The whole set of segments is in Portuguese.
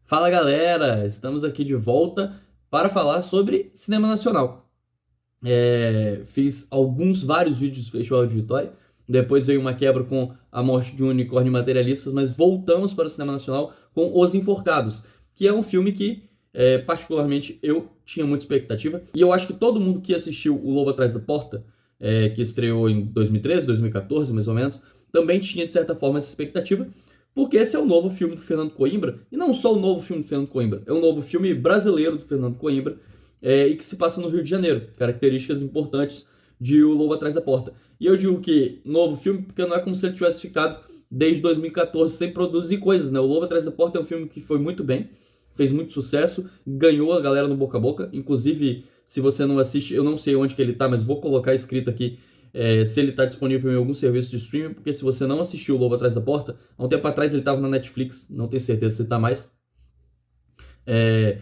Fala galera, estamos aqui de volta para falar sobre cinema nacional. Fiz vários vídeos do Festival de Vitória, depois veio uma quebra com a morte de um unicórnio materialistas, mas voltamos para o cinema nacional com Os Enforcados, que é um filme que, particularmente, eu tinha muita expectativa, e eu acho que todo mundo que assistiu O Lobo Atrás da Porta, que estreou em 2013, 2014, mais ou menos, também tinha, de certa forma, essa expectativa, porque esse é o novo filme do Fernando Coimbra, e não só o novo filme do Fernando Coimbra, é um novo filme brasileiro do Fernando Coimbra, e que se passa no Rio de Janeiro. Características importantes de O Lobo Atrás da Porta. E eu digo que novo filme porque não é como se ele tivesse ficado desde 2014 sem produzir coisas, né? O Lobo Atrás da Porta é um filme que foi muito bem, fez muito sucesso, ganhou a galera no boca a boca. Inclusive, se você não assiste, eu não sei onde que ele tá, mas vou colocar escrito aqui se ele tá disponível em algum serviço de streaming, porque se você não assistiu O Lobo Atrás da Porta, há um tempo atrás ele tava na Netflix, não tenho certeza se ele tá mais.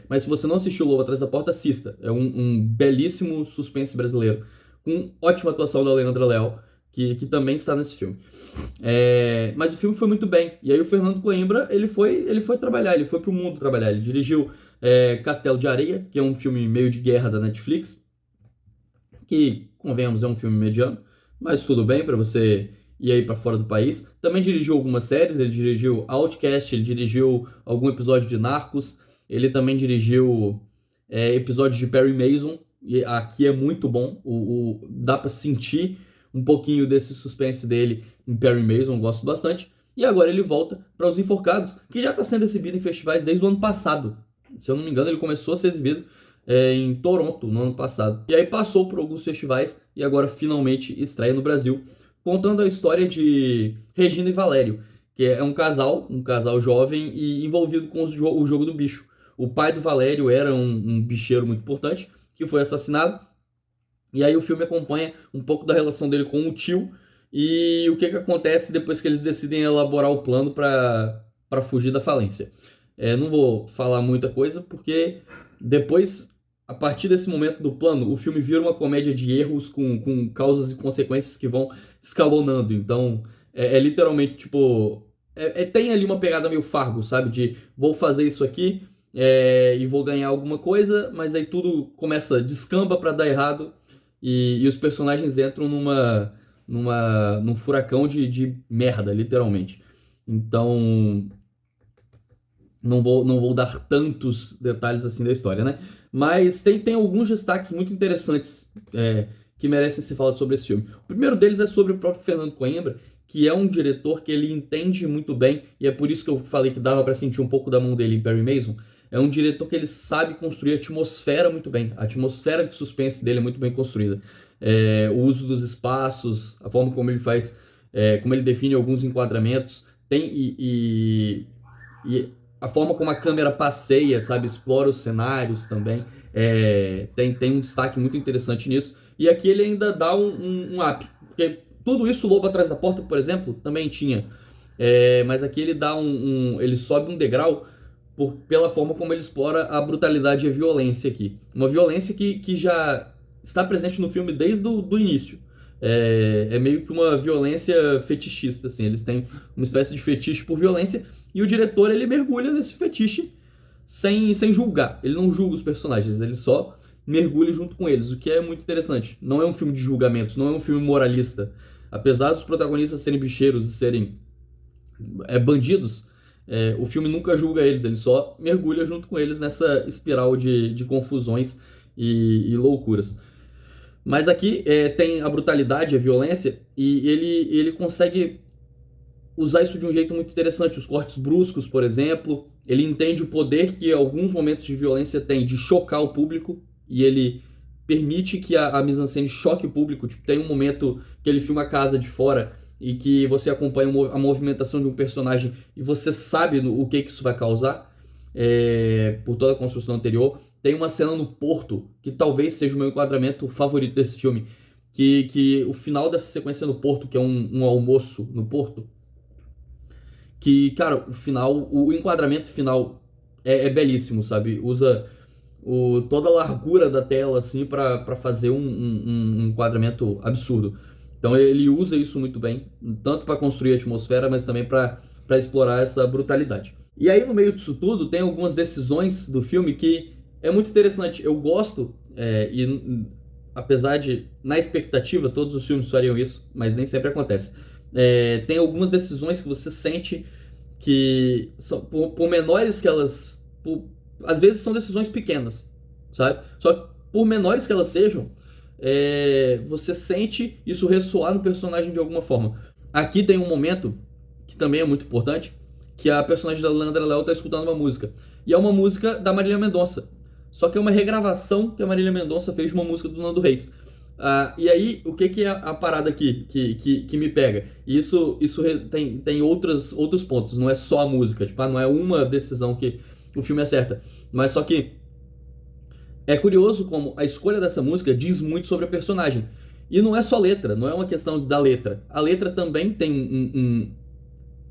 Mas se você não assistiu O Lobo Atrás da Porta, assista. É um belíssimo suspense brasileiro, com ótima atuação da Leandra Leal, que também está nesse filme. Mas o filme foi muito bem. E aí o Fernando Coimbra, ele foi trabalhar, ele foi pro mundo trabalhar. Ele dirigiu Castelo de Areia, que é um filme meio de guerra da Netflix, que, convenhamos, é um filme mediano, mas tudo bem para você ir aí para fora do país. Também dirigiu algumas séries, ele dirigiu Outcast, ele dirigiu algum episódio de Narcos, ele também dirigiu episódios de Perry Mason, e aqui é muito bom, dá para sentir um pouquinho desse suspense dele em Perry Mason, gosto bastante. E agora ele volta para Os Enforcados, que já está sendo exibido em festivais desde o ano passado. Se eu não me engano, ele começou a ser exibido em Toronto no ano passado. E aí passou por alguns festivais e agora finalmente estreia no Brasil, contando a história de Regina e Valério, que é um casal jovem e envolvido com o jogo do bicho. O pai do Valério era um bicheiro muito importante que foi assassinado. E aí o filme acompanha um pouco da relação dele com o tio e o que acontece depois que eles decidem elaborar o plano para fugir da falência. Não vou falar muita coisa porque depois, a partir desse momento do plano, o filme vira uma comédia de erros com causas e consequências que vão escalonando. Então, literalmente, tipo, tem ali uma pegada meio Fargo, sabe? De vou fazer isso aqui e vou ganhar alguma coisa, mas aí tudo começa, descamba para dar errado e os personagens entram num furacão de merda, literalmente. Então, não vou dar tantos detalhes assim da história, né? Mas tem alguns destaques muito interessantes que merecem ser falados sobre esse filme. O primeiro deles é sobre o próprio Fernando Coimbra, que é um diretor que ele entende muito bem, e é por isso que eu falei que dava para sentir um pouco da mão dele em Perry Mason. É um diretor que ele sabe construir a atmosfera muito bem. A atmosfera de suspense dele é muito bem construída. O uso dos espaços, a forma como ele faz, como ele define alguns enquadramentos, e a forma como a câmera passeia, sabe, explora os cenários também, tem um destaque muito interessante nisso. E aqui ele ainda dá um up, porque tudo isso o Lobo Atrás da Porta, por exemplo, também tinha. Mas aqui ele dá ele sobe um degrau pela forma como ele explora a brutalidade e a violência aqui. Uma violência que já está presente no filme desde o do início. É meio que uma violência fetichista, assim. Eles têm uma espécie de fetiche por violência e o diretor, ele mergulha nesse fetiche sem julgar. Ele não julga os personagens, ele só mergulha junto com eles, o que é muito interessante. Não é um filme de julgamentos, não é um filme moralista. Apesar dos protagonistas serem bicheiros e serem bandidos, o filme nunca julga eles, ele só mergulha junto com eles nessa espiral de confusões e loucuras. Mas aqui tem a brutalidade, a violência, e ele consegue usar isso de um jeito muito interessante. Os cortes bruscos, por exemplo, ele entende o poder que alguns momentos de violência têm de chocar o público, e ele permite que a mise-en-scène choque o público. Tipo, tem um momento que ele filma a casa de fora e que você acompanha a movimentação de um personagem e você sabe o que isso vai causar por toda a construção anterior. Tem uma cena no porto que talvez seja o meu enquadramento favorito desse filme, que o final dessa sequência no porto, que é um almoço no porto, que, cara, o enquadramento final belíssimo, sabe? Usa toda a largura da tela, assim, para fazer um enquadramento absurdo. Então ele usa isso muito bem, tanto para construir a atmosfera, mas também para explorar essa brutalidade. E aí, no meio disso tudo, tem algumas decisões do filme que é muito interessante. Eu gosto, apesar de, na expectativa, todos os filmes fariam isso, mas nem sempre acontece. Tem algumas decisões que você sente que, são, por menores que elas. Às vezes são decisões pequenas, sabe? Só que, por menores que elas sejam, você sente isso ressoar no personagem de alguma forma. Aqui tem um momento que também é muito importante, que a personagem da Leandra Léo tá escutando uma música. E é uma música da Marília Mendonça. Só que é uma regravação que a Marília Mendonça fez de uma música do Nando Reis. E aí, o que é a parada aqui que me pega? E isso tem outros pontos, não é só a música, tipo, não é uma decisão que o filme acerta. Mas só que é curioso como a escolha dessa música diz muito sobre a personagem. E não é só letra, não é uma questão da letra. A letra também tem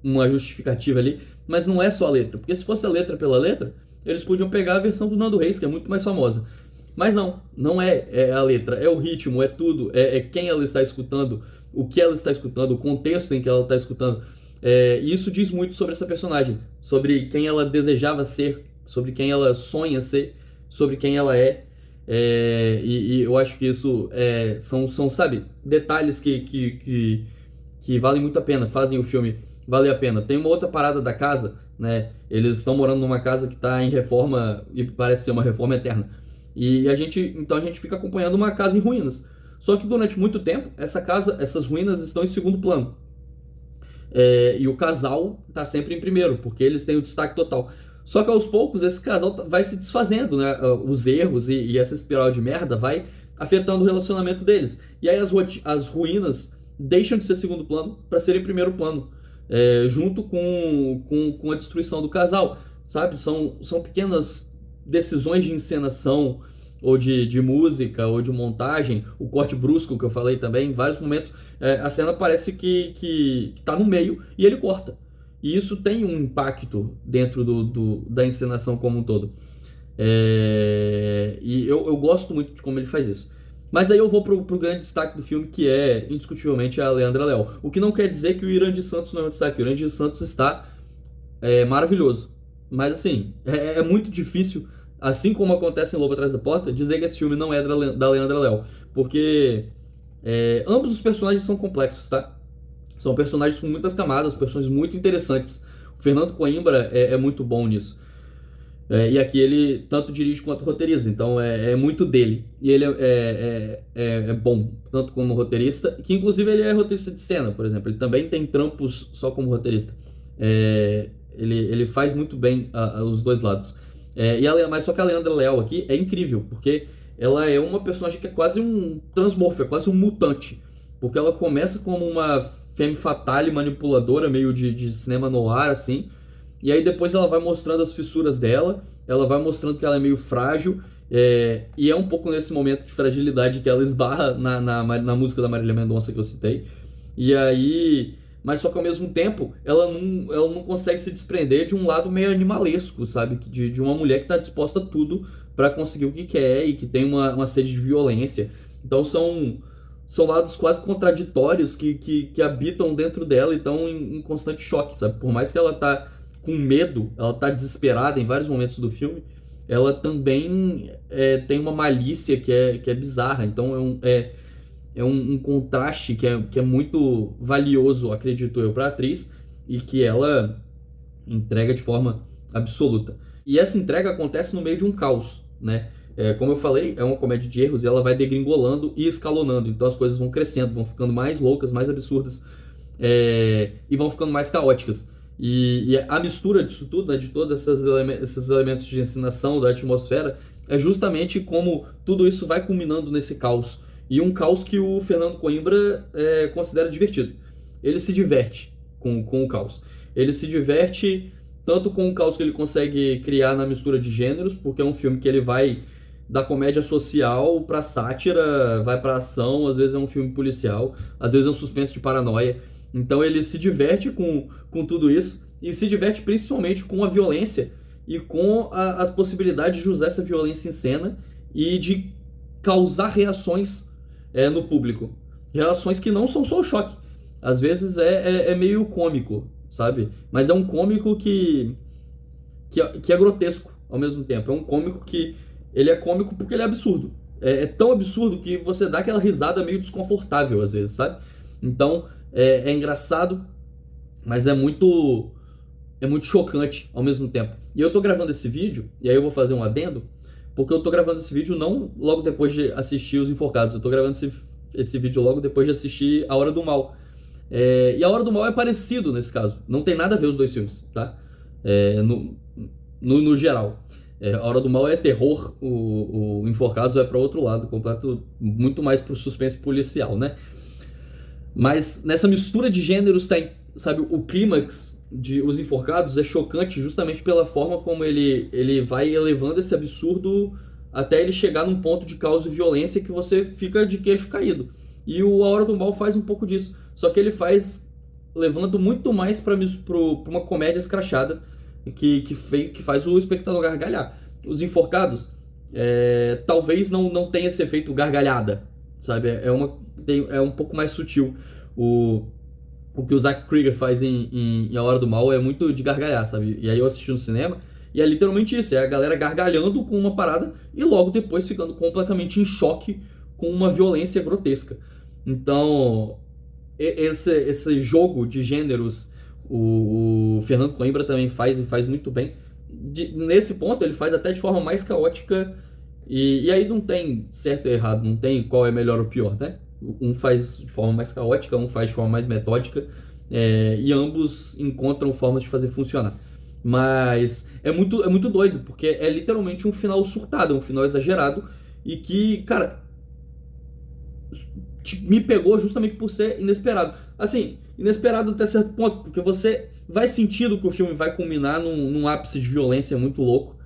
uma justificativa ali, mas não é só a letra. Porque se fosse a letra pela letra, eles podiam pegar a versão do Nando Reis, que é muito mais famosa. Mas não é a letra, é o ritmo, é tudo, é quem ela está escutando, o que ela está escutando, o contexto em que ela está escutando. E isso diz muito sobre essa personagem, sobre quem ela desejava ser, sobre quem ela sonha ser, sobre quem ela é. E eu acho que isso são, sabe, detalhes que valem muito a pena, fazem o filme valer a pena. Tem uma outra parada da casa, né? Eles estão morando numa casa que está em reforma e parece ser uma reforma eterna. Então a gente fica acompanhando uma casa em ruínas. Só que durante muito tempo, essas ruínas estão em segundo plano. E o casal tá sempre em primeiro, porque eles têm o destaque total. Só que aos poucos esse casal vai se desfazendo, né? Os erros e essa espiral de merda vai afetando o relacionamento deles. E aí as ruínas deixam de ser segundo plano para serem primeiro plano, junto com a destruição do casal, sabe? São pequenas decisões de encenação, ou de música, ou de montagem, o corte brusco que eu falei também, em vários momentos a cena parece que tá no meio e ele corta. E isso tem um impacto dentro da encenação como um todo. E eu gosto muito de como ele faz isso. Mas aí eu vou pro grande destaque do filme, que é, indiscutivelmente, a Leandra Léo. O que não quer dizer que o Irandy Santos não é um destaque. O Irandy Santos está maravilhoso. Mas, assim, é muito difícil, assim como acontece em Lobo Atrás da Porta, dizer que esse filme não é da Leandra Léo. Porque ambos os personagens são complexos, tá? São personagens com muitas camadas, personagens muito interessantes. O Fernando Coimbra é muito bom nisso. E aqui ele tanto dirige quanto roteiriza, então é muito dele. E ele é bom, tanto como roteirista, que inclusive ele é roteirista de cena, por exemplo. Ele também tem trampos só como roteirista. Ele faz muito bem os dois lados. Mas só que a Leandra Leal aqui é incrível, porque ela é uma personagem que é quase um transmorfo, é quase um mutante. Porque ela começa como uma femme fatale manipuladora, meio de cinema noir, assim. E aí depois ela vai mostrando as fissuras dela, ela vai mostrando que ela é meio frágil, e é um pouco nesse momento de fragilidade que ela esbarra na música da Marília Mendonça que eu citei. E aí... Mas só que ao mesmo tempo, ela não consegue se desprender de um lado meio animalesco, sabe? De uma mulher que está disposta a tudo para conseguir o que quer e que tem uma sede de violência. Então são lados quase contraditórios que habitam dentro dela e estão em constante choque, sabe? Por mais que ela tá com medo, ela tá desesperada em vários momentos do filme, ela também tem uma malícia que é bizarra. Então é um contraste que é muito valioso, acredito eu, para a atriz, e que ela entrega de forma absoluta. E essa entrega acontece no meio de um caos, né? Como eu falei, é uma comédia de erros e ela vai degringolando e escalonando. Então as coisas vão crescendo, vão ficando mais loucas, mais absurdas, e vão ficando mais caóticas. E a mistura disso tudo, né, de todos esses elementos de ensinação da atmosfera, é justamente como tudo isso vai culminando nesse caos. E um caos que o Fernando Coimbra considera divertido. Ele se diverte com o caos. Ele se diverte tanto com o caos que ele consegue criar na mistura de gêneros, porque é um filme que ele vai da comédia social pra sátira, vai pra ação, às vezes é um filme policial, às vezes é um suspense de paranoia. Então ele se diverte com tudo isso, e se diverte principalmente com a violência e com as possibilidades de usar essa violência em cena e de causar reações no público. Reações que não são só o choque. Às vezes é meio cômico, sabe? Mas é um cômico que é grotesco ao mesmo tempo. É um cômico que ele é cômico porque ele é absurdo. É tão absurdo que você dá aquela risada meio desconfortável às vezes, sabe? Então é engraçado, mas é muito chocante ao mesmo tempo. E eu tô gravando esse vídeo, e aí eu vou fazer um adendo, porque eu tô gravando esse vídeo não logo depois de assistir Os Enforcados, eu tô gravando esse vídeo logo depois de assistir A Hora do Mal. E A Hora do Mal é parecido nesse caso, não tem nada a ver os dois filmes, tá? No geral. A Hora do Mal é terror, o Enforcados vai para outro lado, muito mais pro suspense policial, né? Mas nessa mistura de gêneros tem, sabe, o clímax de Os Enforcados é chocante justamente pela forma como ele vai elevando esse absurdo até ele chegar num ponto de caos e violência que você fica de queixo caído. E o A Hora do Mal faz um pouco disso, só que ele faz levando muito mais para uma comédia escrachada que faz o espectador gargalhar. Os Enforcados talvez não tenha esse efeito gargalhada, sabe? É um pouco mais sutil. O que o Zach Krieger faz em A Hora do Mal é muito de gargalhar, sabe? E aí eu assisti no cinema e é literalmente isso, é a galera gargalhando com uma parada e logo depois ficando completamente em choque com uma violência grotesca. Então, esse jogo de gêneros o Fernando Coimbra também faz e faz muito bem. Nesse ponto ele faz até de forma mais caótica e aí não tem certo e errado, não tem qual é melhor ou pior, né? Um faz de forma mais caótica, um faz de forma mais metódica, e ambos encontram formas de fazer funcionar. Mas é muito doido, porque é literalmente um final surtado, um final exagerado, e que, cara, me pegou justamente por ser inesperado. Assim, inesperado até certo ponto, porque você vai sentindo que o filme vai culminar num ápice de violência muito louco,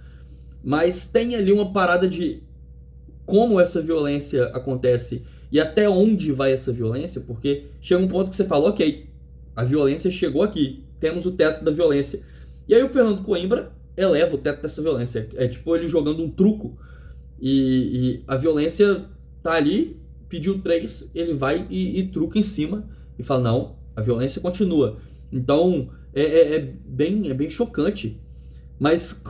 mas tem ali uma parada de como essa violência acontece e até onde vai essa violência, porque chega um ponto que você fala, ok, a violência chegou aqui, temos o teto da violência. E aí o Fernando Coimbra eleva o teto dessa violência. É tipo ele jogando um truco e a violência tá ali, pediu 3, ele vai e truca em cima e fala, não, a violência continua. Então é bem chocante, mas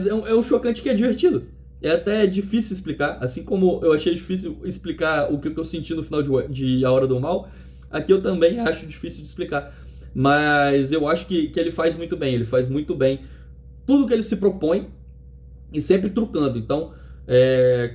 é um chocante que é divertido. É até difícil explicar, assim como eu achei difícil explicar o que eu senti no final de A Hora do Mal, aqui eu também acho difícil de explicar. Mas eu acho que ele faz muito bem, ele faz muito bem tudo que ele se propõe e sempre trucando. Então,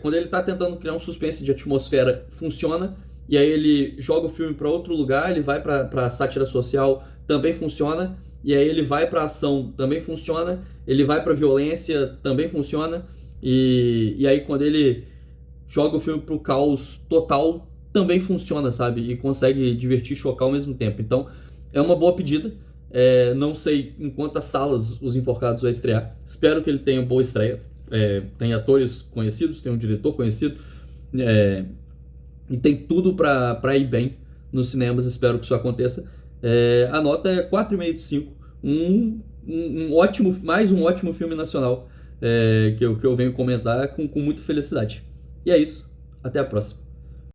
quando ele tá tentando criar um suspense de atmosfera, funciona. E aí ele joga o filme para outro lugar, ele vai pra sátira social, também funciona. E aí ele vai pra ação, também funciona. Ele vai pra violência, também funciona. E aí quando ele joga o filme pro caos total, também funciona, sabe? E consegue divertir e chocar ao mesmo tempo. Então, é uma boa pedida. Não sei em quantas salas Os Enforcados vai estrear. Espero que ele tenha uma boa estreia. Tem atores conhecidos, tem um diretor conhecido. E tem tudo pra ir bem nos cinemas. Espero que isso aconteça. A nota é 4,5 de 5. Mais um ótimo filme nacional que eu venho comentar com muita felicidade. E é isso. Até a próxima.